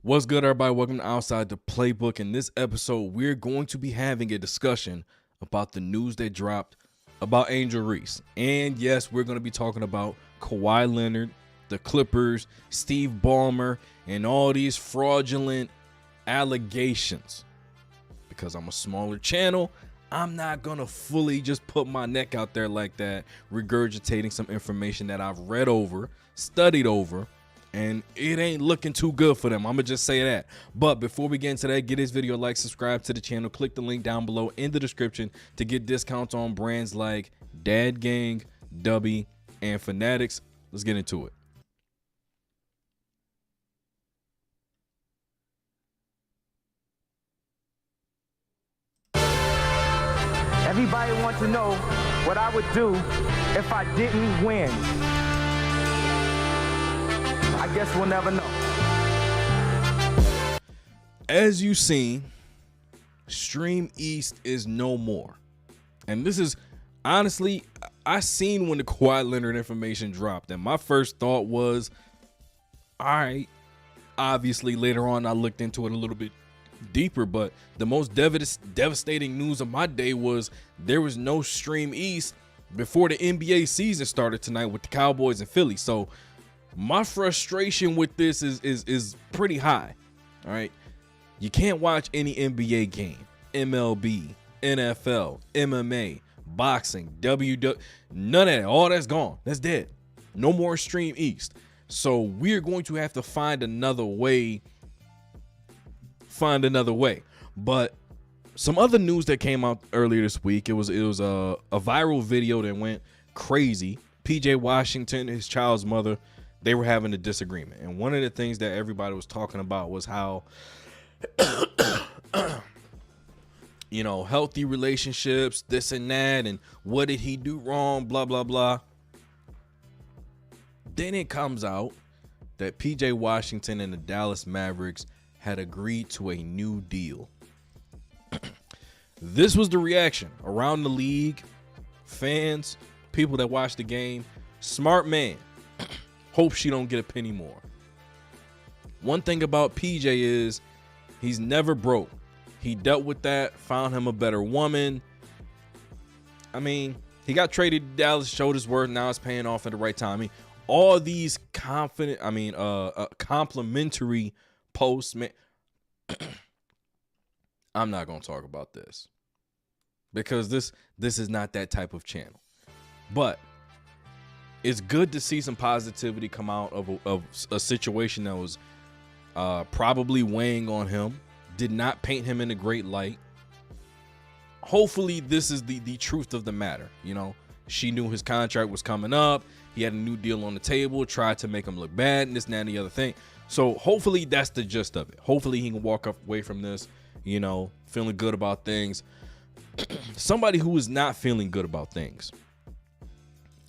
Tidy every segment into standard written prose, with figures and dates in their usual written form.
What's good, everybody? Welcome to Outside the Playbook. In this episode, we're going to be having a discussion about the news that dropped about Angel Reese. And yes, we're going to be talking about Kawhi Leonard, the Clippers, Steve Ballmer, and all these fraudulent allegations. Because I'm a smaller channel, I'm not going to fully just put my neck out there like that, regurgitating some information that I've read over, studied over, and it ain't looking too good for them. I'm gonna just say that. But before we get into that, give this video a like, subscribe to the channel, click the link down below in the description to get discounts on brands like Dad Gang, Dubby, and Fanatics. Let's get into it. Everybody wants to know what I would do if I didn't win. I guess we'll never know. As you seen, Stream East is no more. And this is, honestly, I seen when the Kawhi Leonard information dropped, and my first thought was, all right. Obviously, later on, I looked into it a little bit deeper, but the most devastating news of my day was there was no Stream East before the NBA season started tonight with the Cowboys and Philly. So my frustration with this is pretty high. All right, you can't watch any NBA game, MLB, NFL, MMA, boxing, WWE, none of that. All that's gone. That's dead. No more Stream East. So we're going to have to find another way. But some other news that came out earlier this week, it was a viral video that went crazy. PJ Washington, his child's mother, they were having a disagreement. And one of the things that everybody was talking about was how, you know, healthy relationships, this and that, and what did he do wrong, blah, blah, blah. Then it comes out that PJ Washington and the Dallas Mavericks had agreed to a new deal. This was the reaction around the league, fans, people that watch the game. Smart man. Hope she don't get a penny more. One thing about PJ is he's never broke. He dealt with that, found him a better woman. I mean, he got traded to Dallas, showed his worth, now it's paying off at the right time. I mean, all these complimentary posts, man. I'm not gonna talk about this because this is not that type of channel. But it's good to see some positivity come out of a situation that was probably weighing on him, did not paint him in a great light. Hopefully this is the truth of the matter. You know, she knew his contract was coming up. He had a new deal on the table, tried to make him look bad, and this, and that, and the other thing. So hopefully that's the gist of it. Hopefully he can walk away from this, you know, feeling good about things. Somebody who is not feeling good about things,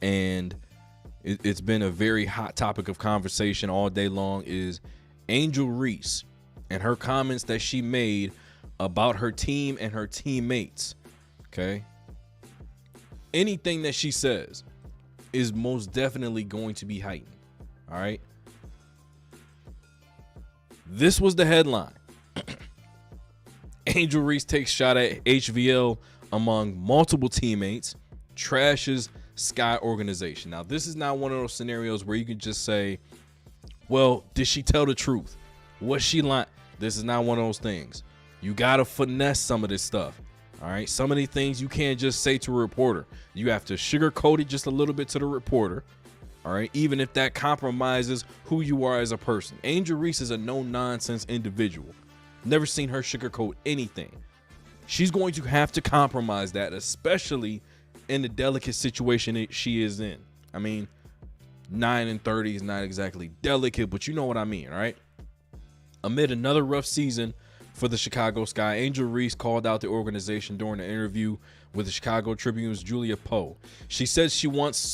and it's been a very hot topic of conversation all day long, is Angel Reese and her comments that she made about her team and her teammates. Okay. Anything that she says is most definitely going to be heightened. All right. This was the headline. Angel Reese takes shot at HVL among multiple teammates, trashes Sky organization. Now, this is not one of those scenarios where you can just say, well, did she tell the truth? Was she lying? This is not one of those things. You got to finesse some of this stuff. All right. Some of these things you can't just say to a reporter. You have to sugarcoat it just a little bit to the reporter. All right. Even if that compromises who you are as a person. Angel Reese is a no nonsense individual. Never seen her sugarcoat anything. She's going to have to compromise that, especially in the delicate situation that she is in. I mean, 9-30 is not exactly delicate, but you know what I mean, right? Amid another rough season for the Chicago Sky, Angel Reese called out the organization during an interview with the Chicago Tribune's Julia Poe. She said she wants to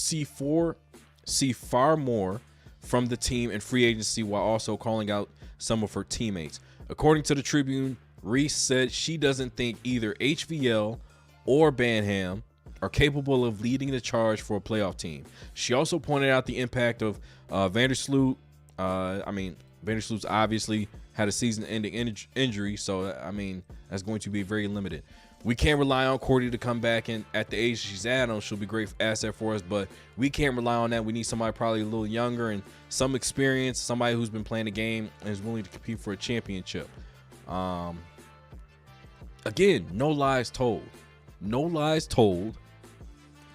see far more from the team in free agency, while also calling out some of her teammates. According to the Tribune, Reese said she doesn't think either HVL or Banham are capable of leading the charge for a playoff team. She also pointed out the impact of Vandersloot. Vandersloot's obviously had a season-ending injury, so I mean that's going to be very limited. We can't rely on Courtney to come back, and at the age she's at, she'll be a great asset for us, but we can't rely on that. We need somebody probably a little younger and some experience, somebody who's been playing the game and is willing to compete for a championship. Again, no lies told. No lies told.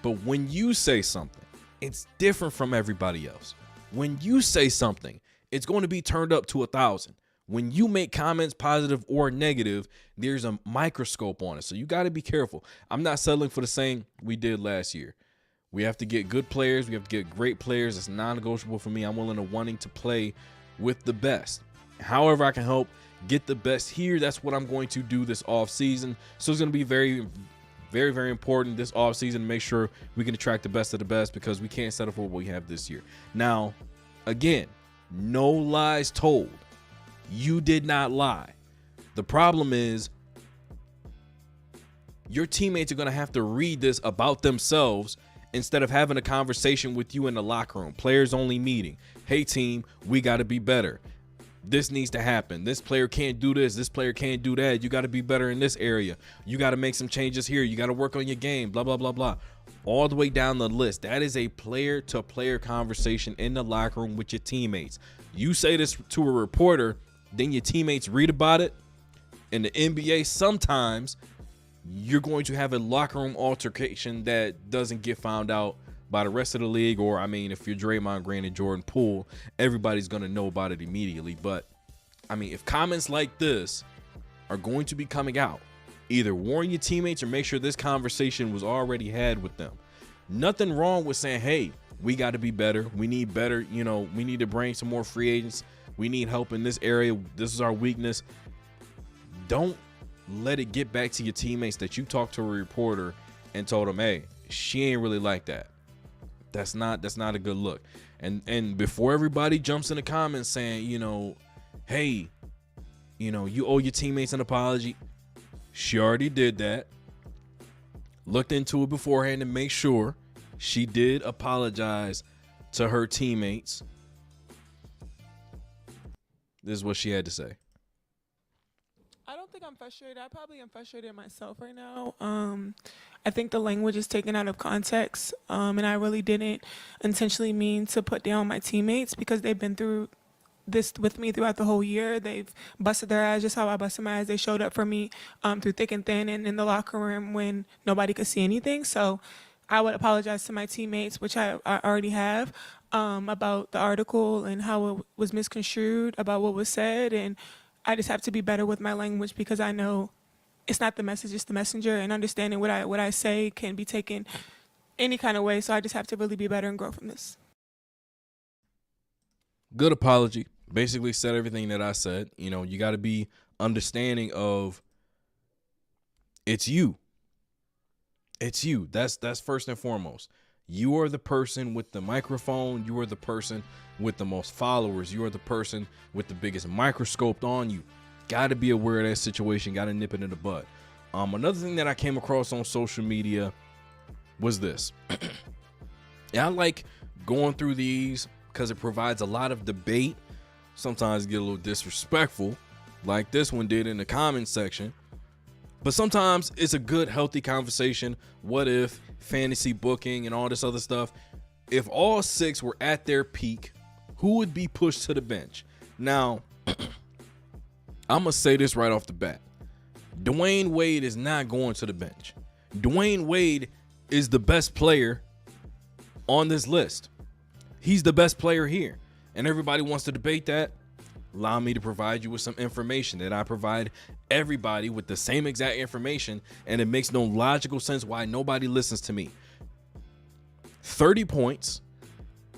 But when you say something, it's different from everybody else. When you say something, it's going to be turned up to 1,000. When you make comments, positive or negative, there's a microscope on it. So you got to be careful. I'm not settling for the same we did last year. We have to get good players. We have to get great players. It's non-negotiable for me. I'm willing to wanting to play with the best. However I can help get the best here, that's what I'm going to do this offseason. So it's going to be very, very important this offseason to make sure we can attract the best of the best, because we can't settle for what we have this year. Now, again, no lies told. You did not lie. The problem is your teammates are going to have to read this about themselves instead of having a conversation with you in the locker room. Players only meeting. Hey, team, we got to be better. This needs to happen. This player can't do this. This player can't do that. You got to be better in this area. You got to make some changes here. You got to work on your game, blah, blah, blah, blah. All the way down the list. That is a player-to-player conversation in the locker room with your teammates. You say this to a reporter, then your teammates read about it. In the NBA, sometimes you're going to have a locker room altercation that doesn't get found out by the rest of the league. Or, I mean, if you're Draymond Green and Jordan Poole, everybody's going to know about it immediately. But, I mean, if comments like this are going to be coming out, either warn your teammates or make sure this conversation was already had with them. Nothing wrong with saying, hey, we got to be better. We need better. You know, we need to bring some more free agents. We need help in this area. This is our weakness. Don't let it get back to your teammates that you talked to a reporter and told them, hey, she ain't really like that. That's not a good look. And before everybody jumps in the comments saying, you know, hey, you know, you owe your teammates an apology. She already did that. Looked into it beforehand to make sure she did apologize to her teammates. This is what she had to say. I don't think I'm frustrated. I probably am frustrated myself right now. I think the language is taken out of context, and I really didn't intentionally mean to put down my teammates because they've been through this with me throughout the whole year. They've busted their ass just how I busted my ass. They showed up for me through thick and thin and in the locker room when nobody could see anything. So I would apologize to my teammates, which I already have, about the article and how it was misconstrued, about what was said. And I just have to be better with my language because I know it's not the message, it's the messenger, and understanding what I say can be taken any kind of way. So I just have to really be better and grow from this. Good apology. Basically said everything that I said. You know, you got to be understanding of it's you. It's you. That's first and foremost. You are the person with the microphone. You are the person with the most followers. You are the person with the biggest microscope on you. Got to be aware of that situation. Got to nip it in the bud. Another thing that I came across on social media was this. And I like going through these because it provides a lot of debate. Sometimes get a little disrespectful, like this one did in the comment section. But sometimes it's a good, healthy conversation. What if fantasy booking and all this other stuff? If all six were at their peak, who would be pushed to the bench? Now, I'm going to say this right off the bat. Dwayne Wade is not going to the bench. Dwayne Wade is the best player on this list. He's the best player here. And everybody wants to debate that. Allow me to provide you with some information that I provide everybody with the same exact information, and it makes no logical sense why nobody listens to me. 30 points,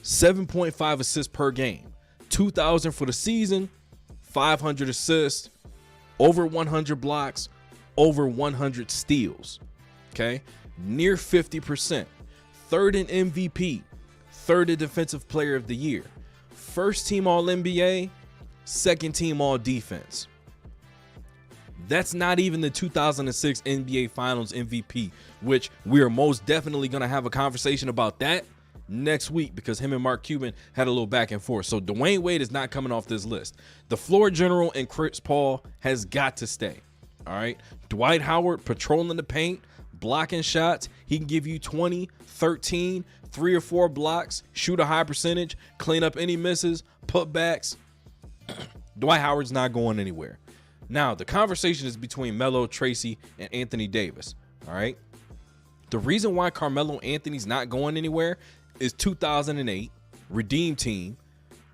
7.5 assists per game, 2,000 for the season, 500 assists, over 100 blocks, over 100 steals. Okay, near 50%, third in MVP, third in Defensive Player of the Year, first team All NBA, second team All Defense. That's not even the 2006 NBA Finals MVP, which we are most definitely going to have a conversation about that next week, because him and Mark Cuban had a little back and forth. So Dwayne Wade is not coming off this list. The floor general and Chris Paul has got to stay. All right. Dwight Howard patrolling the paint, blocking shots. He can give you 20, 13, 3 or 4 blocks, shoot a high percentage, clean up any misses, putbacks. Dwight Howard's not going anywhere. Now, the conversation is between Melo, Tracy, and Anthony Davis. All right. The reason why Carmelo Anthony's not going anywhere is 2008 Redeem Team.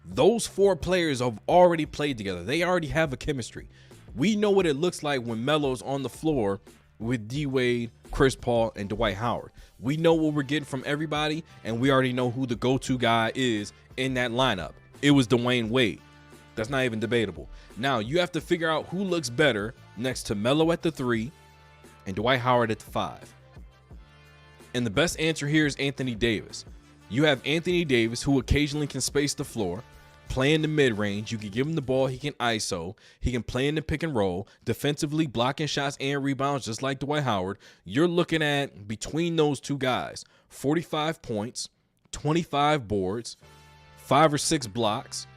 Those 4 players have already played together. They already have a chemistry. We know what it looks like when Melo's on the floor with D Wade, Chris Paul, and Dwight Howard. We know what we're getting from everybody, and we already know who the go-to guy is in that lineup. It was Dwayne Wade. That's not even debatable. Now, you have to figure out who looks better next to Melo at the 3 and Dwight Howard at the 5. And the best answer here is Anthony Davis. You have Anthony Davis, who occasionally can space the floor, play in the mid-range. You can give him the ball. He can ISO. He can play in the pick and roll, defensively blocking shots and rebounds just like Dwight Howard. You're looking at, between those two guys, 45 points, 25 boards, 5 or 6 blocks,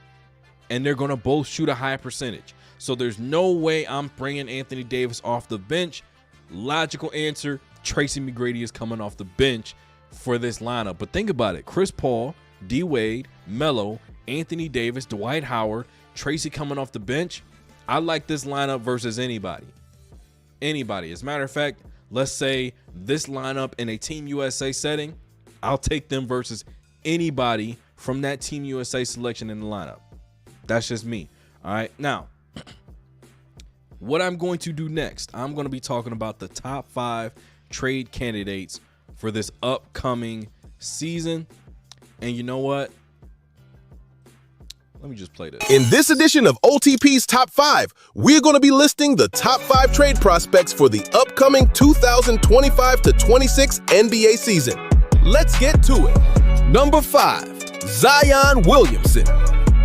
and they're going to both shoot a high percentage. So there's no way I'm bringing Anthony Davis off the bench. Logical answer, Tracy McGrady is coming off the bench for this lineup. But think about it. Chris Paul, D Wade, Melo, Anthony Davis, Dwight Howard, Tracy coming off the bench. I like this lineup versus anybody. Anybody. As a matter of fact, let's say this lineup in a Team USA setting, I'll take them versus anybody from that Team USA selection in the lineup. That's just me. All right. Now, what I'm going to do next, I'm going to be talking about the top 5 trade candidates for this upcoming season. And you know what? Let me just play this. In this edition of OTP's Top 5, we're going to be listing the top 5 trade prospects for the upcoming 2025-26 NBA season. Let's get to it. Number 5, Zion Williamson.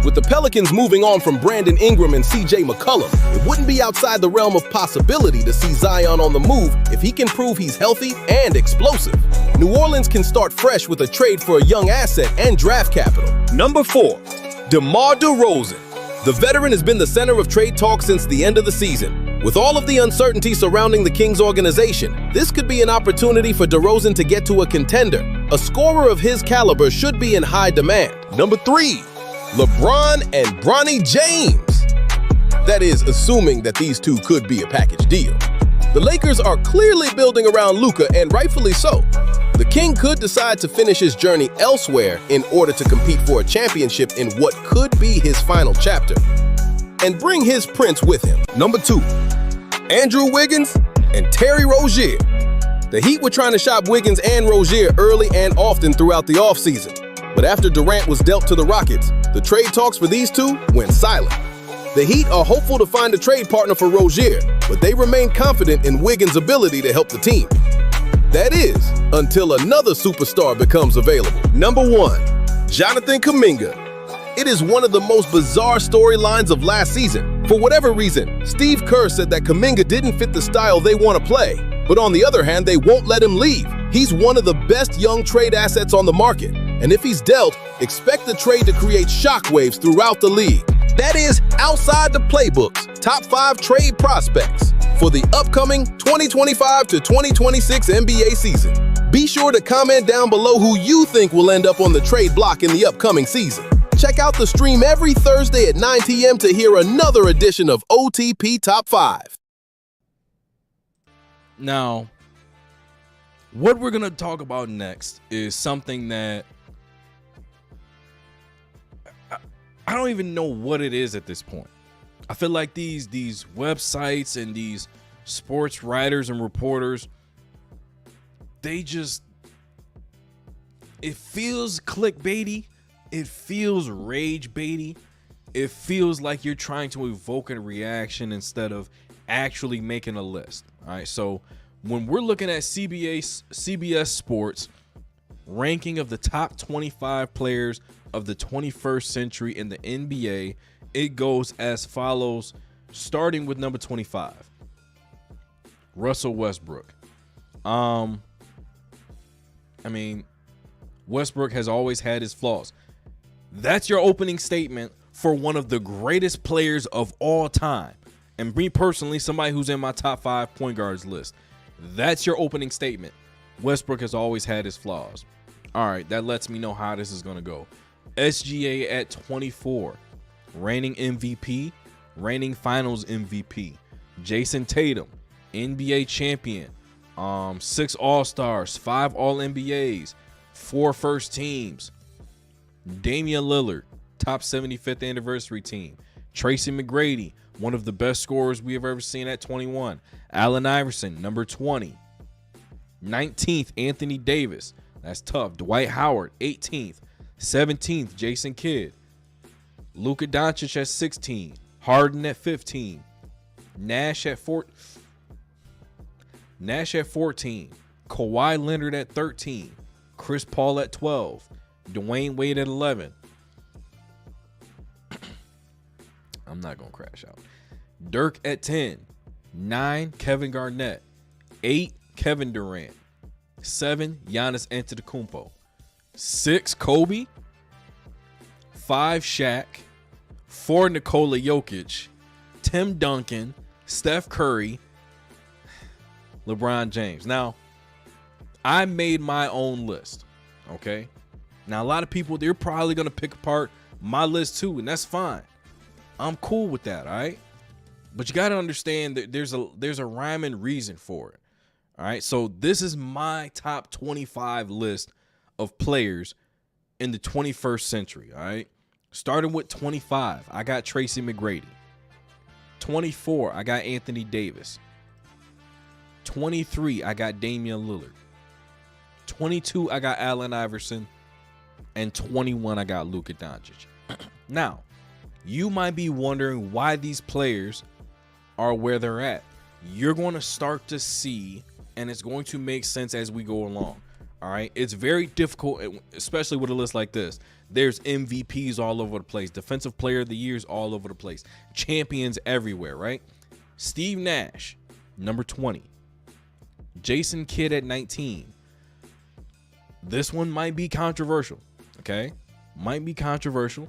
With the Pelicans moving on from Brandon Ingram and CJ McCollum, it wouldn't be outside the realm of possibility to see Zion on the move if he can prove he's healthy and explosive. New Orleans can start fresh with a trade for a young asset and draft capital. Number 4, DeMar DeRozan. The veteran has been the center of trade talk since the end of the season. With all of the uncertainty surrounding the Kings organization, this could be an opportunity for DeRozan to get to a contender. A scorer of his caliber should be in high demand. Number 3, LeBron and Bronny James. That is, assuming that these two could be a package deal. The Lakers are clearly building around Luka, and rightfully so. The King could decide to finish his journey elsewhere in order to compete for a championship in what could be his final chapter, and bring his prince with him. Number 2, Andrew Wiggins and Terry Rozier. The Heat were trying to shop Wiggins and Rozier early and often throughout the offseason. But after Durant was dealt to the Rockets, the trade talks for these two went silent. The Heat are hopeful to find a trade partner for Rozier, but they remain confident in Wiggins' ability to help the team. That is, until another superstar becomes available. Number 1, Jonathan Kuminga. It is one of the most bizarre storylines of last season. For whatever reason, Steve Kerr said that Kuminga didn't fit the style they want to play. But on the other hand, they won't let him leave. He's one of the best young trade assets on the market. And if he's dealt, expect the trade to create shockwaves throughout the league. That is, outside the playbook's top 5 trade prospects for the upcoming 2025-2026 NBA season. Be sure to comment down below who you think will end up on the trade block in the upcoming season. Check out the stream every Thursday at 9 p.m. to hear another edition of OTP Top 5. Now, what we're going to talk about next is something that I don't even know what it is at this point. I feel like these websites and these sports writers and reporters, it feels clickbaity. It feels rage baity. It feels like you're trying to evoke a reaction instead of actually making a list. All right. So when we're looking at CBS Sports ranking of the top 25 players of the 21st century in the NBA, it goes as follows, starting with number 25, Russell Westbrook. Westbrook has always had his flaws. That's your opening statement for one of the greatest players of all time. And me personally, somebody who's in my top 5 point guards list. That's your opening statement. Westbrook has always had his flaws. All right, that lets me know how this is going to go. SGA at 24, reigning MVP, reigning finals MVP. Jason Tatum, NBA champion, 6 All-Stars, 5 All-NBAs, 4 first teams. Damian Lillard, top 75th anniversary team. Tracy McGrady, one of the best scorers we have ever seen at 21. Allen Iverson, number 20. 19th, Anthony Davis. That's tough. Dwight Howard, 18th. 17th, Jason Kidd. Luka Doncic at 16. Harden at 15. Nash at 14. Kawhi Leonard at 13. Chris Paul at 12. Dwayne Wade at 11. I'm not going to crash out. Dirk at 10. 9, Kevin Garnett. 8, Kevin Durant. 7, Giannis Antetokounmpo. 6, Kobe. 5, Shaq. 4, Nikola Jokic. Tim Duncan. Steph Curry. LeBron James. Now, I made my own list, okay? Now, a lot of people, they're probably going to pick apart my list too, and that's fine. I'm cool with that, all right? But you got to understand that there's a rhyme and reason for it, all right? So this is my top 25 list of players in the 21st century, all right? Starting with 25, I got Tracy McGrady. 24, I got Anthony Davis. 23, I got Damian Lillard. 22, I got Allen Iverson. And 21, I got Luka Doncic. Now, you might be wondering why these players are where they're at. You're going to start to see, and it's going to make sense as we go along. All right? It's very difficult, especially with a list like this. There's MVPs all over the place. Defensive Player of the Years all over the place. Champions everywhere, right? Steve Nash, number 20. Jason Kidd at 19. This one might be controversial, okay? Might be controversial.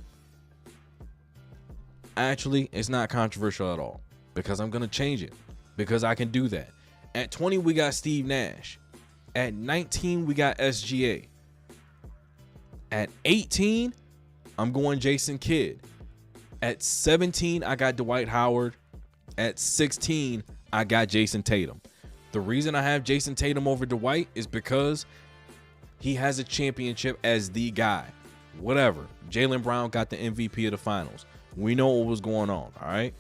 Actually, it's not controversial at all because I'm going to change it because I can do that. At 20, we got Steve Nash. At 19, we got SGA. At 18, I'm going Jason Kidd. At 17, I got Dwight Howard. At 16, I got Jason Tatum. The reason I have Jason Tatum over Dwight is because he has a championship as the guy. Whatever. Jaylen Brown got the MVP of the finals. We know what was going on, all right?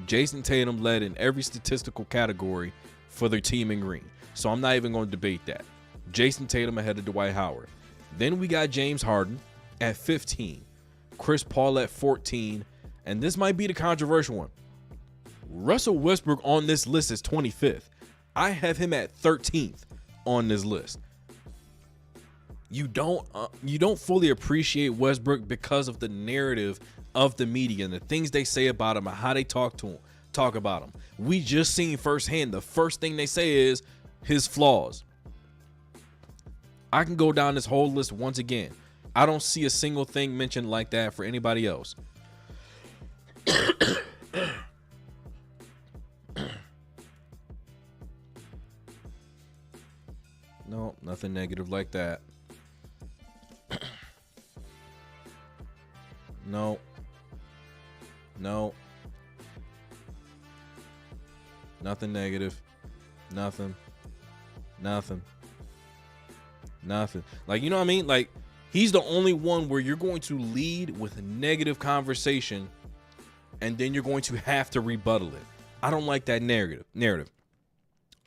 Jason Tatum led in every statistical category for their team in green. So I'm not even going to debate that. Jason Tatum ahead of Dwight Howard. Then we got James Harden at 15. Chris Paul at 14. And this might be the controversial one. Russell Westbrook on this list is 25th. I have him at 13th on this list. You don't fully appreciate Westbrook because of the narrative of the media and the things they say about him and how they talk about him. We just seen firsthand. The first thing they say is his flaws. I can go down this whole list once again. I don't see a single thing mentioned like that for anybody else. No, nothing negative like that. No. Nothing negative. Nothing. Like, you know what I mean? Like, He's the only one where you're going to lead with a negative conversation and then you're going to have to rebuttal it. I don't like that narrative.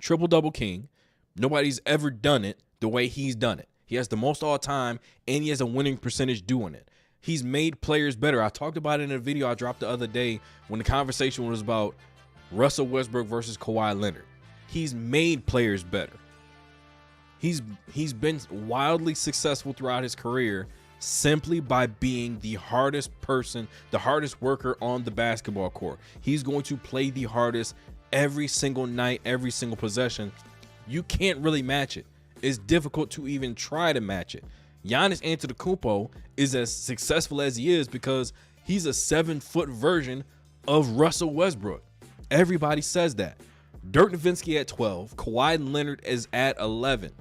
Triple-double king. Nobody's ever done it the way he's done it. He has the most all time, and he has a winning percentage doing it. He's made players better. I talked about it in a video I dropped the other day when the conversation was about Russell Westbrook versus Kawhi Leonard. He's made players better. He's been wildly successful throughout his career simply by being the hardest person, the hardest worker on the basketball court. He's going to play the hardest every single night, every single possession. You can't really match it. It's difficult to even try to match it. Giannis Antetokounmpo is as successful as he is because he's a 7-foot version of Russell Westbrook. Everybody says that. Dirk Nowitzki at 12. Kawhi Leonard is at 11.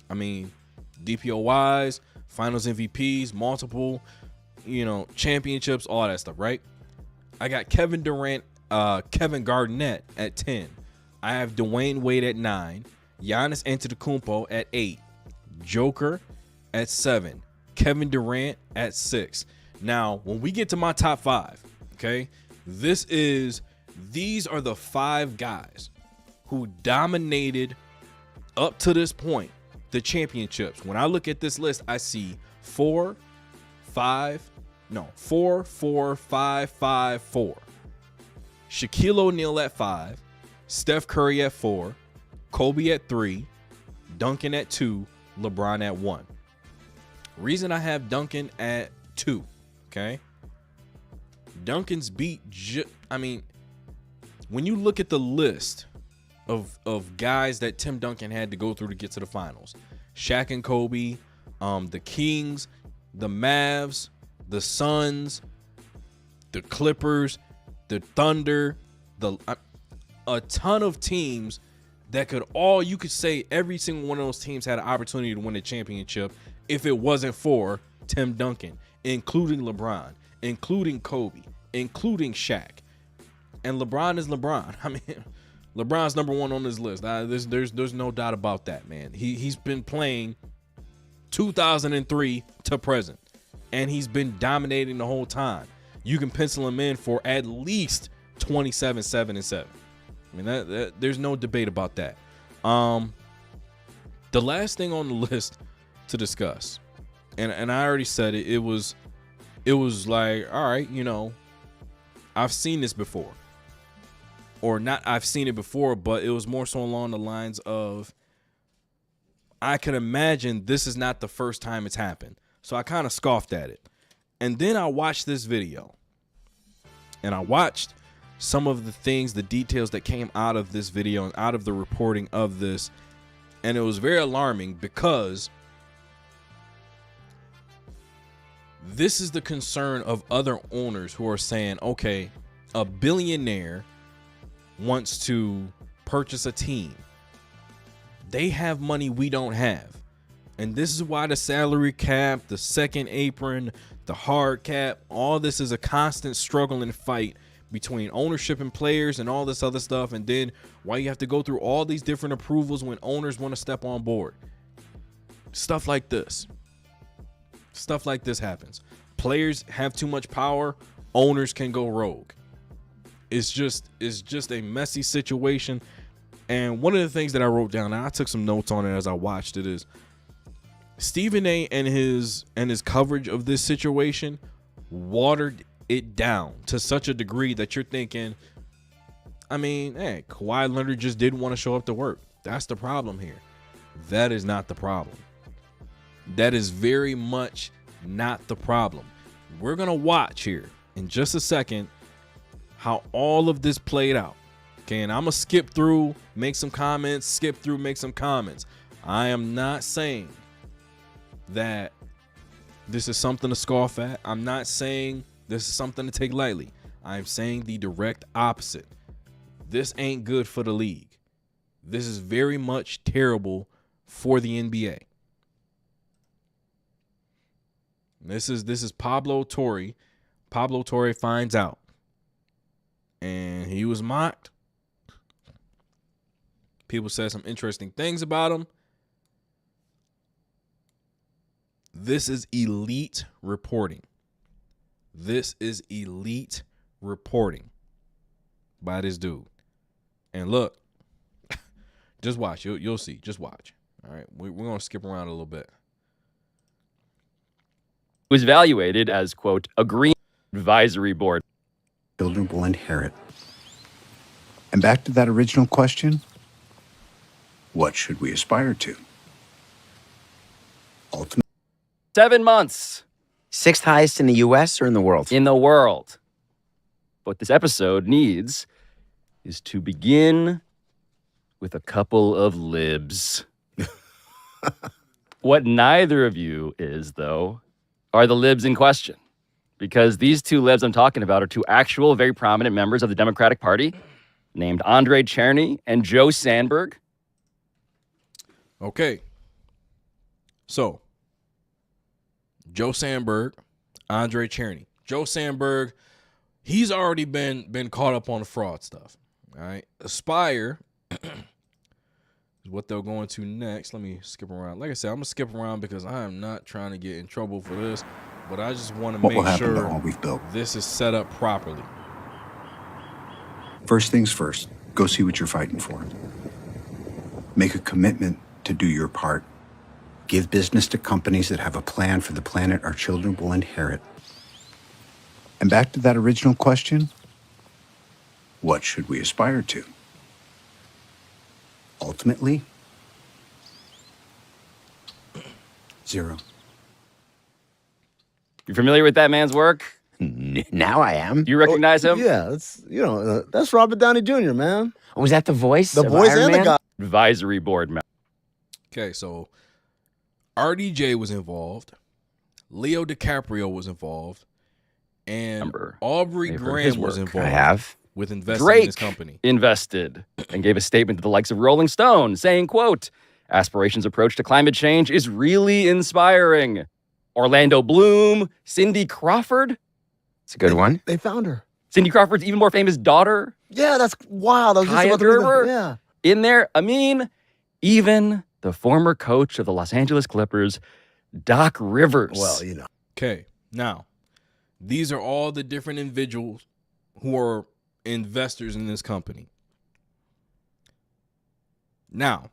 I mean, DPOYs, Finals MVPs, multiple, championships, all that stuff, right? I got Kevin Durant, Kevin Garnett at 10. I have Dwayne Wade at 9. Giannis Antetokounmpo at 8. Joker at 7. Kevin Durant at 6. Now, when we get to my top 5, okay, these are the 5 guys who dominated up to this point the championships. When I look at this list, I see 4, 5, 4, 5, 5, 4. Shaquille O'Neal at 5. Steph Curry at 4. Kobe at 3. Duncan at 2. LeBron at 1. Reason I have Duncan at 2, okay? Duncan's beat, when you look at the list of guys that Tim Duncan had to go through to get to the finals, Shaq and Kobe, the Kings, the Mavs, the Suns, the Clippers, the Thunder, a ton of teams that you could say every single one of those teams had an opportunity to win a championship if it wasn't for Tim Duncan, including LeBron, including Kobe, including Shaq. And LeBron is LeBron. I mean, LeBron's number 1 on this list. There's no doubt about that, man. He's been playing 2003 to present, and he's been dominating the whole time. You can pencil him in for at least 27, 7, and 7. I mean, there's no debate about that. The last thing on the list to discuss, and I already said it, it was like, all right, I've seen this before. Or not I've seen it before, but it was more so along the lines of, I can imagine this is not the first time it's happened. So I kind of scoffed at it. And then I watched this video. And I watched some of the things, the details that came out of this video and out of the reporting of this. And it was very alarming because this is the concern of other owners who are saying, okay, a billionaire wants to purchase a team. They have money we don't have. And this is why the salary cap, the second apron, the hard cap, all this is a constant struggle and fight between ownership and players and all this other stuff. And then why you have to go through all these different approvals when owners want to step on board. Stuff like this. Stuff like this happens. Players have too much power. Owners can go rogue. It's just a messy situation. And one of the things that I wrote down, and I took some notes on it as I watched it, is Stephen A. and his coverage of this situation watered it down to such a degree that you're thinking, I mean, hey, Kawhi Leonard just didn't want to show up to work. That's the problem here. That is not the problem. That is very much not the problem. We're going to watch here in just a second how all of this played out. Okay, and I'm going to skip through, make some comments, skip through, make some comments. I am not saying that this is something to scoff at. I'm not saying this is something to take lightly. I'm saying the direct opposite. This ain't good for the league. This is very much terrible for the NBA. This is Pablo Torre. Pablo Torre finds out. And he was mocked. People said some interesting things about him. This is elite reporting. This is elite reporting by this dude. And look, just watch. You'll see. Just watch. All right. We're going to skip around a little bit. Was evaluated as, quote, a green advisory board. Children will inherit. And back to that original question, what should we aspire to? Ultimately, 7 months 6th highest in the U.S. or in the world? in the world. What this episode needs is to begin with a couple of libs. What neither of you is, though, are the libs in question. Because these two libs I'm talking about are two actual, very prominent members of the Democratic Party named Andre Czerny and Joe Sandberg. Okay. So, Joe Sandberg, Andre Czerny. Joe Sandberg, he's already been caught up on the fraud stuff. All right. Aspire is what they'll go into next. Let me skip around. Like I said, I'm going to skip around because I am not trying to get in trouble for this, but I just want to what will make happen to all sure we've built? this is set up properly. First things first, go see what you're fighting for. Make a commitment to do your part. Give business to companies that have a plan for the planet our children will inherit. And back to that original question, what should we aspire to? Ultimately, 0. You familiar with that man's work? Now I am. Do you recognize him? Yeah, that's Robert Downey Jr., man. Was that the voice? The of voice Iron and Man? the guy. Advisory board member. Okay, so RDJ was involved. Leo DiCaprio was involved. And Aubrey They've heard his Graham was work. involved. I have. With investing in Drake this company. invested and gave a statement to the likes of Rolling Stone saying, quote, Aspiration's approach to climate change is really inspiring. Orlando Bloom, Cindy Crawford. It's a good one. They found her. Cindy Crawford's even more famous daughter. Yeah, that's wild. I was just Kaya about to read that. Gerber. Yeah. In there, I mean, even the former coach of the Los Angeles Clippers, Doc Rivers. Well, you know. Okay, now, these are all the different individuals who are investors in this company. Now,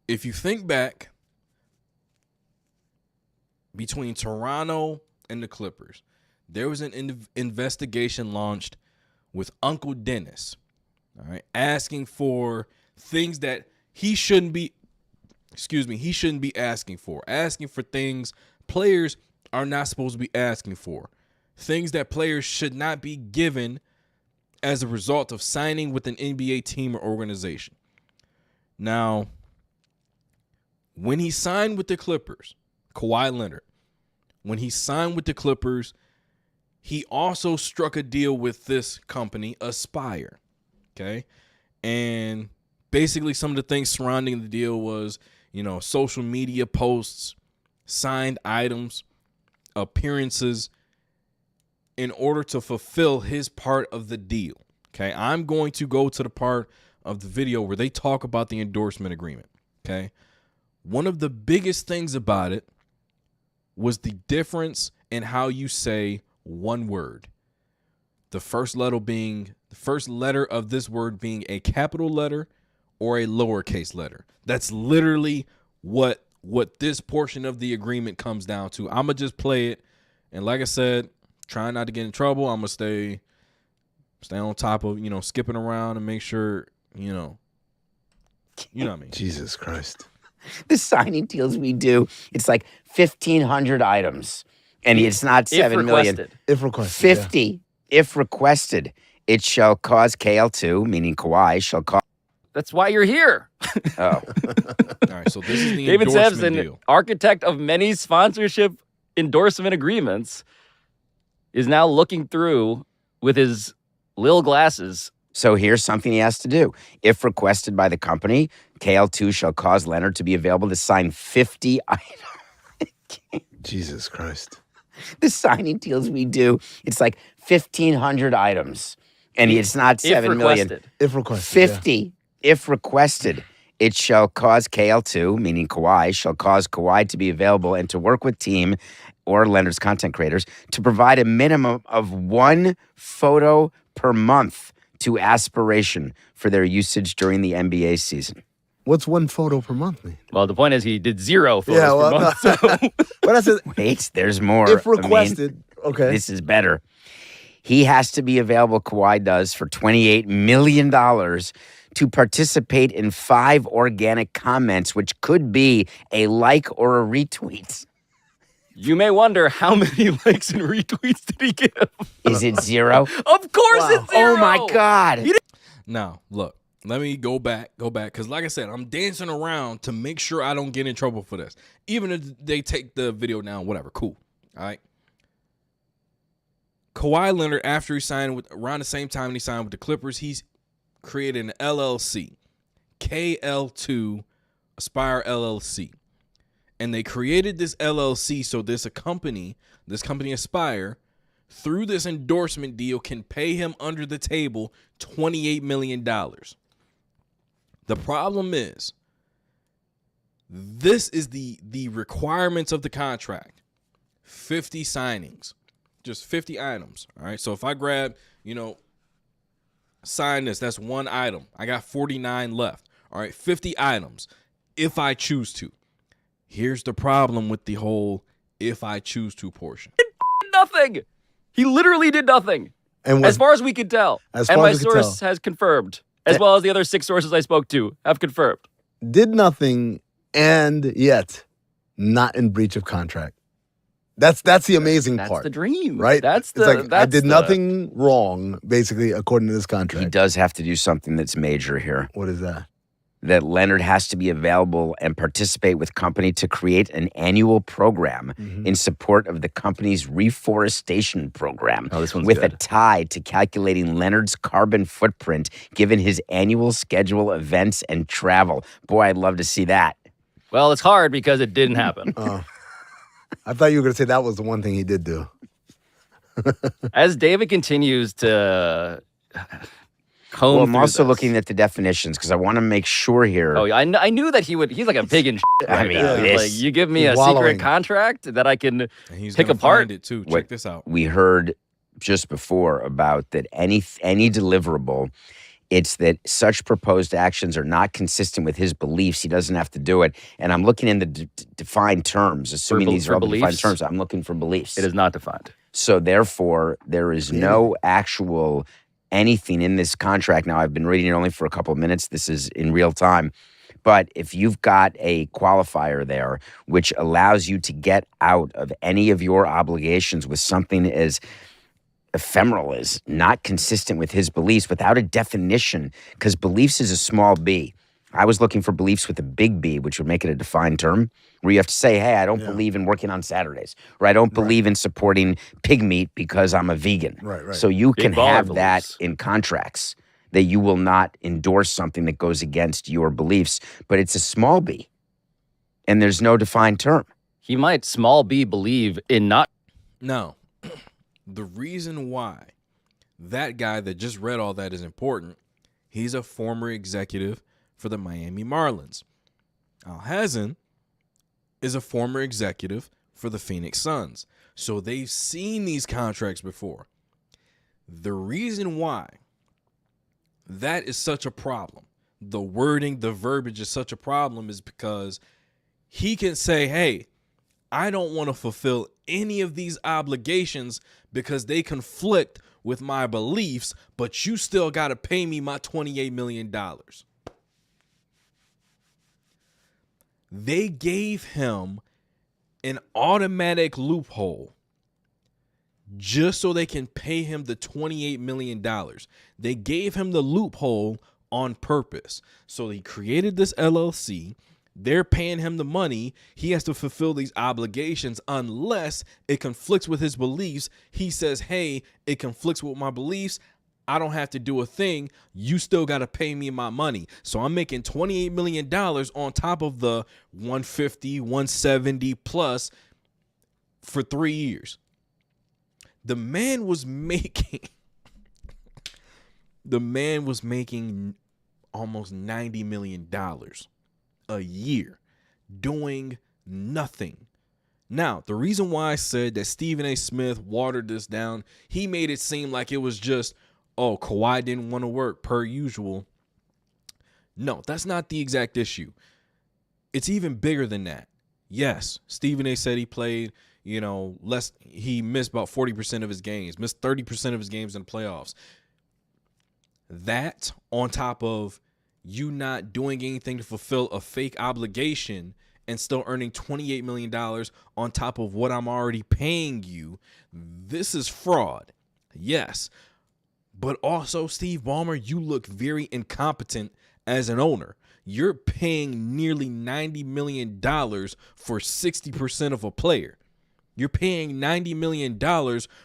if you think back between Toronto and the Clippers, there was an investigation launched with Uncle Dennis, all right, asking for things that he shouldn't be asking for things players are not supposed to be asking for. Things that players should not be given as a result of signing with an NBA team or organization. Now, when he signed with the Clippers, Kawhi Leonard, when he signed with the Clippers, he also struck a deal with this company, Aspire. Okay? And basically some of the things surrounding the deal was, social media posts, signed items, appearances, in order to fulfill his part of the deal. Okay, I'm going to go to the part of the video where they talk about the endorsement agreement. Okay, one of the biggest things about it was the difference in how you say one word. The first letter of this word being a capital letter or a lowercase letter. That's literally what this portion of the agreement comes down to. I'm gonna just play it, and like I said, trying not to get in trouble. I'm gonna stay on top of skipping around and make sure you know what I mean. Jesus Christ. The signing deals we do, it's like 1,500 items. And it's not 7 million. If requested. 50. If requested, it shall cause KL2, meaning Kawhi, shall cause. That's why you're here. Oh. All right, so this is the David endorsement Sampson, deal. architect of many sponsorship endorsement agreements, is now looking through with his lil glasses. So here's something he has to do. If requested by the company, KL2 shall cause Leonard to be available to sign 50 items. Jesus Christ. The signing deals we do, it's like 1,500 items. And it's not 7 million. Requested. If requested. 50. If requested, It shall cause KL2, meaning Kawhi, shall cause Kawhi to be available and to work with team or Leonard's content creators to provide a minimum of 1 photo per month to Aspiration for their usage during the NBA season. What's 1 photo per month mean? Well, the point is he did 0 photos per month. So. But I said, Wait, there's more. if requested, okay. This is better. He has to be available, Kawhi does, for $28 million to participate in 5 organic comments, which could be a like or a retweet. You may wonder how many likes and retweets did he give? Is it 0? Of course it's 0. Oh, my God. Now, look, let me go back, because like I said, I'm dancing around to make sure I don't get in trouble for this. Even if they take the video down, whatever, cool. All right. Kawhi Leonard, after he signed with, around the same time he signed with the Clippers, he's created an LLC, KL2 Aspire LLC. And they created this LLC so this company Aspire, through this endorsement deal, can pay him under the table $28 million. The problem is, this is the requirements of the contract. 50 signings. Just 50 items. All right. So if I grab, sign this, that's 1 item. I got 49 left. All right. 50 items if I choose to. Here's the problem with the whole if I choose to portion. Nothing. He literally did nothing. And as far as we could tell. As and far my as we could source tell. has confirmed, as well as the other 6 sources I spoke to have confirmed. Did nothing and yet not in breach of contract. That's the amazing part. That's the dream. Right? That's it's the. like, I did nothing wrong, basically, according to this contract. He does have to do something that's major here. What is that? That Leonard has to be available and participate with company to create an annual program in support of the company's reforestation program. Oh, this one's with good. a tie to calculating Leonard's carbon footprint given his annual schedule, events, and travel. Boy, I'd love to see that. Well, it's hard because it didn't happen. I thought you were going to say that was the one thing he did do. As David continues to comb Well, I'm through also this. looking at the definitions because I want to make sure here. Oh, yeah, I knew that he would. He's like a pig in shit I right mean, now. this- Like, you give me He's a wallowing. secret contract that I can And he's pick gonna apart. find it too. Check What this out. we heard just before about that any deliverable, it's that such proposed actions are not consistent with his beliefs. He doesn't have to do it. And I'm looking in the defined terms, assuming these are all the defined beliefs? terms. I'm looking for beliefs. It is not defined. So therefore, there is no actual anything in this contract. Now, I've been reading it only for a couple of minutes. This is in real time. But if you've got a qualifier there, which allows you to get out of any of your obligations with something as ephemeral as not consistent with his beliefs without a definition, because beliefs is a small b. I was looking for beliefs with a big B, which would make it a defined term, where you have to say, hey, I don't believe in working on Saturdays, or I don't believe in supporting pig meat because I'm a vegan. Right. So you Big can baller have that beliefs. in contracts, that you will not endorse something that goes against your beliefs, but it's a small b, and there's no defined term. He might small b believe in not. Now, the reason why that guy that just read all that is important, he's a former executive for the Miami Marlins. Alhazen is a former executive for the Phoenix Suns. So they've seen these contracts before. The reason why that is such a problem, the wording, the verbiage is such a problem, is because he can say, hey, I don't want to fulfill any of these obligations because they conflict with my beliefs, but you still got to pay me my $28 million. They gave him an automatic loophole just so they can pay him the $28 million. They gave him the loophole on purpose. So he created this LLC. They're paying him the money. He has to fulfill these obligations unless it conflicts with his beliefs. He says, hey, it conflicts with my beliefs. I don't have to do a thing. You still got to pay me my money. So I'm making $28 million on top of the 150, 170 plus for 3 years. The man was making almost $90 million a year doing nothing. Now, the reason why I said that Stephen A. Smith watered this down, he made it seem like it was just, oh, Kawhi didn't want to work per usual. No, that's not the exact issue. It's even bigger than that. Yes, Stephen A. said he played, he missed about 40% of his games, missed 30% of his games in the playoffs. That, on top of you not doing anything to fulfill a fake obligation and still earning $28 million on top of what I'm already paying you, this is fraud. Yes. But also, Steve Ballmer, you look very incompetent as an owner. You're paying nearly $90 million for 60% of a player. You're paying $90 million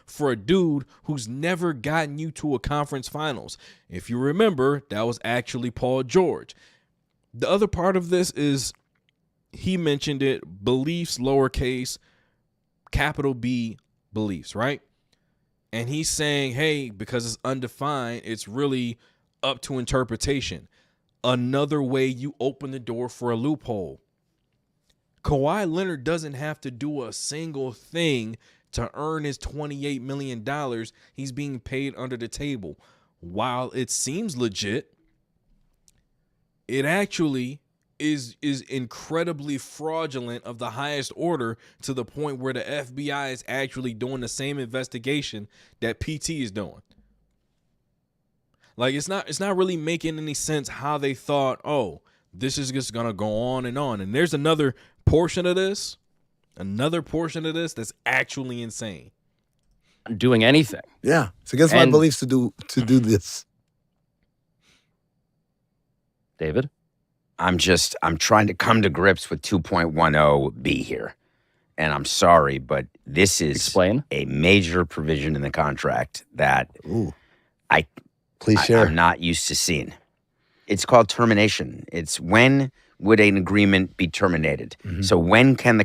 for a dude who's never gotten you to a conference finals. If you remember, that was actually Paul George. The other part of this is, he mentioned it, beliefs, lowercase, capital B beliefs, right? And he's saying, hey, because it's undefined, it's really up to interpretation. Another way you open the door for a loophole. Kawhi Leonard doesn't have to do a single thing to earn his $28 million he's being paid under the table. While it seems legit, it actually is incredibly fraudulent of the highest order, to the point where the FBI is actually doing the same investigation that PT is doing. Like, it's not really making any sense how they thought, oh, this is just going to go on. And there's another portion of this that's actually insane. Doing anything. Yeah. It's against my beliefs to do this. David? I'm trying to come to grips with 2.10B here. And I'm sorry, but this is a major provision in the contract that I'm not used to seeing. It's called termination. It's when would an agreement be terminated? Mm-hmm. So when can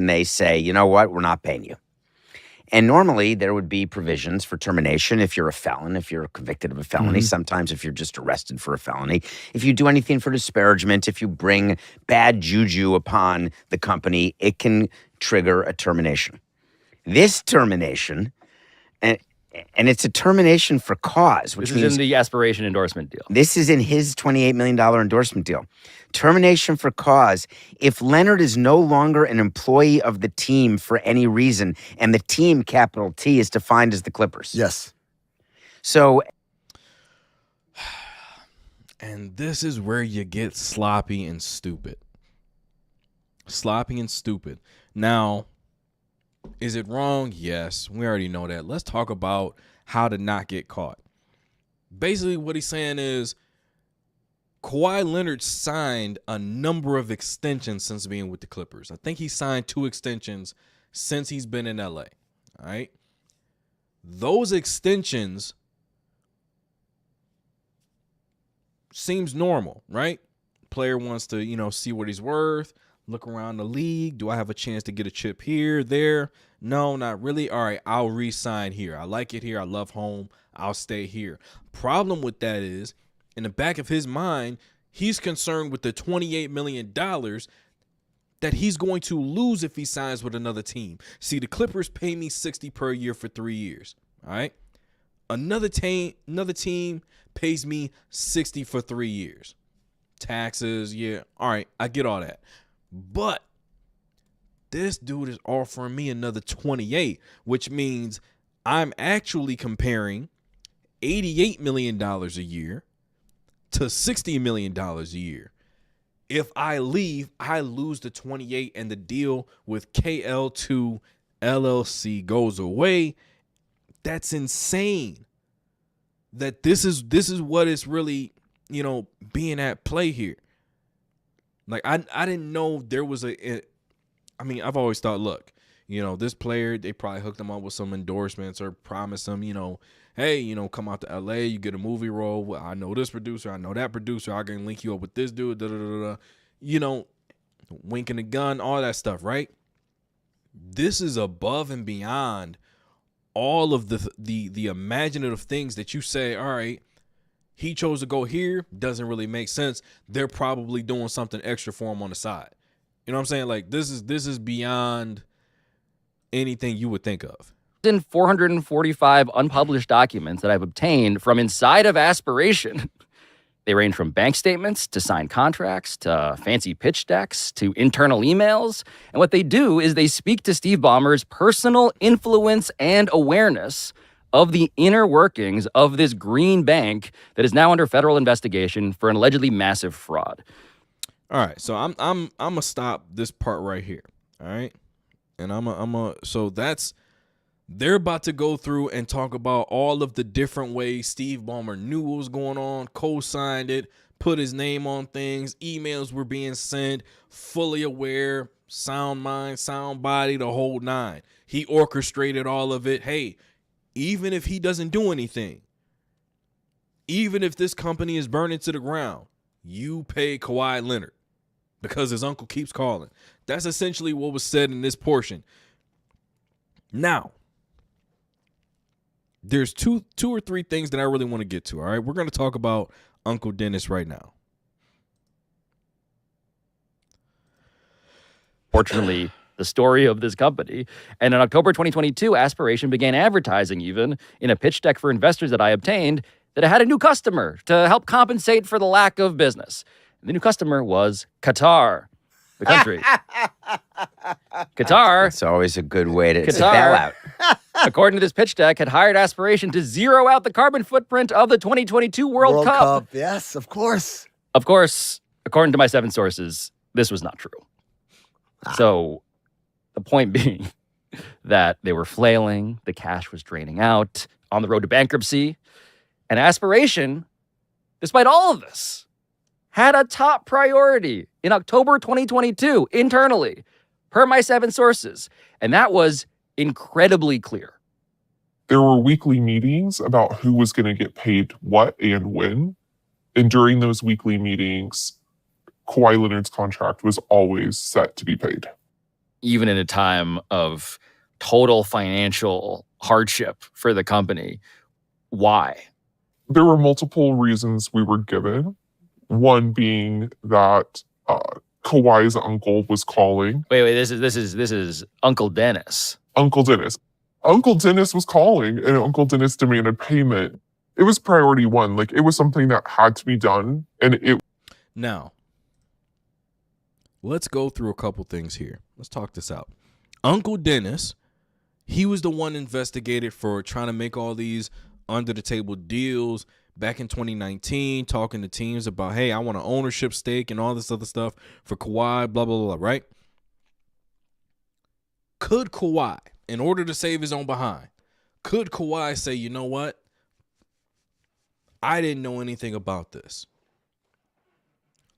they say, you know what, we're not paying you? And normally there would be provisions for termination if you're a felon, if you're convicted of a felony, mm-hmm. sometimes if you're just arrested for a felony, if you do anything for disparagement, if you bring bad juju upon the company, it can trigger a termination. This termination, and it's a termination for cause, which means... This is in the aspiration endorsement deal. This is in his $28 million endorsement deal. Termination for cause. If Leonard is no longer an employee of the team for any reason, and the team, capital T, is defined as the Clippers. Yes. So... And this is where you get sloppy and stupid. Sloppy and stupid. Now... is it wrong? Yes, we already know that. Let's talk about how to not get caught. Basically, what he's saying is Kawhi Leonard signed a number of extensions since being with the Clippers. I think he signed 2 extensions since he's been in LA. All right. Those extensions seems normal, right? Player wants to, see what he's worth. Look around the league. Do I have a chance to get a chip here, there? No, not really. All right, I'll re-sign here. I like it here. I love home. I'll stay here. Problem with that is, in the back of his mind, he's concerned with the $28 million that he's going to lose if he signs with another team. See, the Clippers pay me $60 per year for 3 years. All right. Another team pays me $60 for 3 years. Taxes, yeah. All right, I get all that. But this dude is offering me another 28, which means I'm actually comparing $88 million a year to $60 million a year. If I leave, I lose the 28 and the deal with KL2 LLC goes away. That's insane. That this is what is really, being at play here. Like, I didn't know there was I've always thought, look, this player, they probably hooked him up with some endorsements or promised him, hey, come out to LA, you get a movie role. Well, I know this producer, I know that producer, I can link you up with this dude, winking the gun, all that stuff, right? This is above and beyond all of the imaginative things that you say, all right, He chose to go here. Doesn't really make sense. They're probably doing something extra for him on the side. You know what I'm saying? Like this is beyond anything you would think of. In 445 unpublished documents that I've obtained from inside of Aspiration. They range from bank statements to signed contracts to fancy pitch decks to internal emails. And what they do is they speak to Steve Ballmer's personal influence and awareness of the inner workings of this green bank that is now under federal investigation for an allegedly massive fraud. All right, so I'm gonna stop this part right here. All right, and so that's. They're about to go through and talk about all of the different ways Steve Ballmer knew what was going on, co-signed it, put his name on things, emails were being sent, fully aware, sound mind, sound body, the whole nine. He orchestrated all of it. Hey, even if he doesn't do anything, even if this company is burning to the ground, you pay Kawhi Leonard because his uncle keeps calling. That's essentially what was said in this portion. Now, there's two or three things that I really want to get to, all right? We're going to talk about Uncle Dennis right now. Fortunately, the story of this company. And in October 2022, Aspiration began advertising even in a pitch deck for investors that I obtained that it had a new customer to help compensate for the lack of business. And the new customer was Qatar, the country. Qatar. It's always a good way to Qatar, bail out. According to this pitch deck, had hired Aspiration to zero out the carbon footprint of the 2022 World Cup. Yes, of course. Of course, according to my 7 sources, this was not true. So the point being that they were flailing, the cash was draining out, on the road to bankruptcy, and Aspiration, despite all of this, had a top priority in October 2022 internally, per my 7 sources, and that was incredibly clear. There were weekly meetings about who was going to get paid what and when. And during those weekly meetings, Kawhi Leonard's contract was always set to be paid. Even in a time of total financial hardship for the company. Why? There were multiple reasons we were given. One being that Kawhi's uncle was calling. Wait, this is Uncle Dennis. Uncle Dennis. Uncle Dennis was calling, and Uncle Dennis demanded payment. It was priority one. Like, it was something that had to be done, and it. Now, let's go through a couple things here. Let's talk this out. Uncle Dennis, he was the one investigated for trying to make all these under-the-table deals back in 2019, talking to teams about, hey, I want an ownership stake and all this other stuff for Kawhi, blah, blah, blah, right? Could Kawhi, in order to save his own behind, could Kawhi say, you know what? I didn't know anything about this.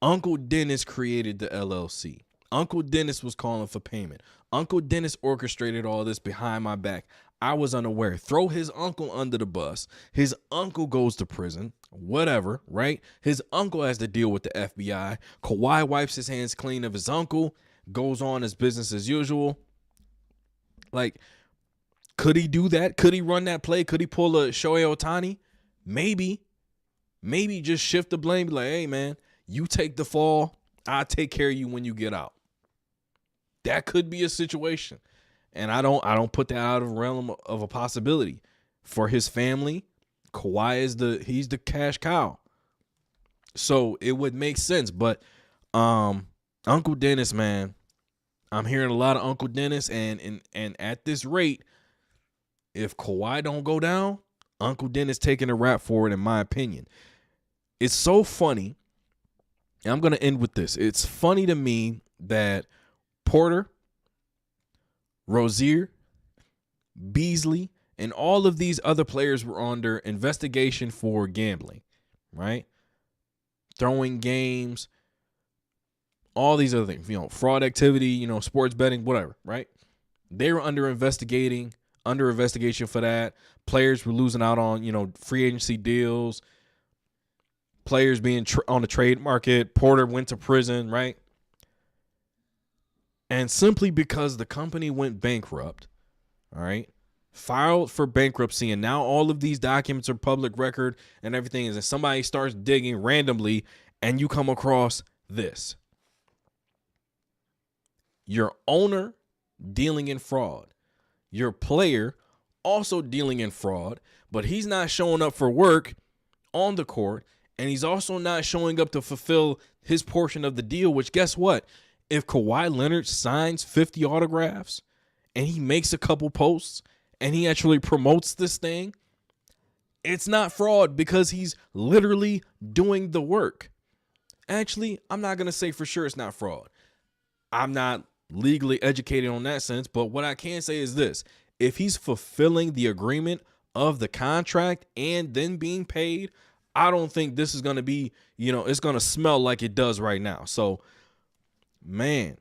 Uncle Dennis created the LLC. Uncle Dennis was calling for payment. Uncle Dennis orchestrated all this behind my back. I was unaware. Throw his uncle under the bus. His uncle goes to prison, whatever, right? His uncle has to deal with the FBI. Kawhi wipes his hands clean of his uncle, goes on his business as usual. Like, could he do that? Could he run that play? Could he pull a Shohei Ohtani? Maybe. Maybe just shift the blame. Be like, hey, man, you take the fall. I'll take care of you when you get out. That could be a situation. And I don't put that out of the realm of a possibility. For his family, Kawhi he's the cash cow. So it would make sense. But Uncle Dennis, man, I'm hearing a lot of Uncle Dennis, and at this rate, if Kawhi don't go down, Uncle Dennis taking a rap for it, in my opinion. It's so funny, and I'm going to end with this. It's funny to me that Porter, Rozier, Beasley, and all of these other players were under investigation for gambling, right? Throwing games, all these other things, fraud activity, sports betting, whatever, right? They were under investigation for that. Players were losing out on, free agency deals, players being on the trade market. Porter went to prison, right? And simply because the company went bankrupt, all right, filed for bankruptcy, and now all of these documents are public record and everything is, and somebody starts digging randomly and you come across this. Your owner dealing in fraud. Your player also dealing in fraud, but he's not showing up for work on the court, and he's also not showing up to fulfill his portion of the deal, which guess what? If Kawhi Leonard signs 50 autographs and he makes a couple posts and he actually promotes this thing, it's not fraud because he's literally doing the work. Actually, I'm not going to say for sure it's not fraud. I'm not legally educated on that sense, but what I can say is this. If he's fulfilling the agreement of the contract and then being paid, I don't think this is going to be, it's going to smell like it does right now. So, man,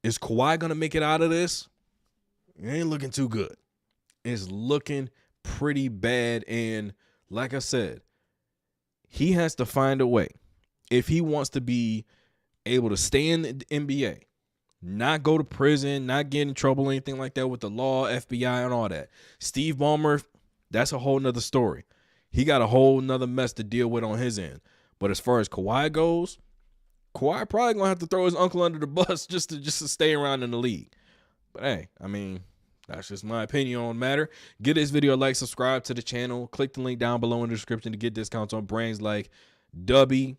is Kawhi going to make it out of this? It ain't looking too good. It's looking pretty bad. And like I said, he has to find a way. If he wants to be able to stay in the NBA, not go to prison, not get in trouble, anything like that with the law, FBI, and all that. Steve Ballmer, that's a whole nother story. He got a whole nother mess to deal with on his end. But as far as Kawhi goes, Kawhi probably gonna have to throw his uncle under the bus just to stay around in the league. But hey, I mean, that's just my opinion on the matter. Give this video a like, subscribe to the channel, click the link down below in the description to get discounts on brands like Dubby,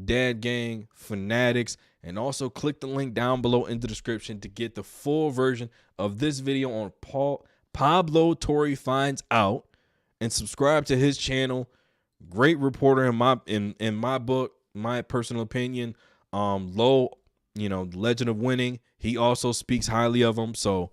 Dad Gang, Fanatics, and also click the link down below in the description to get the full version of this video on Pablo TORRE Finds Out, and subscribe to his channel. Great reporter in my book, my personal opinion. Legend of Winning. He also speaks highly of him. So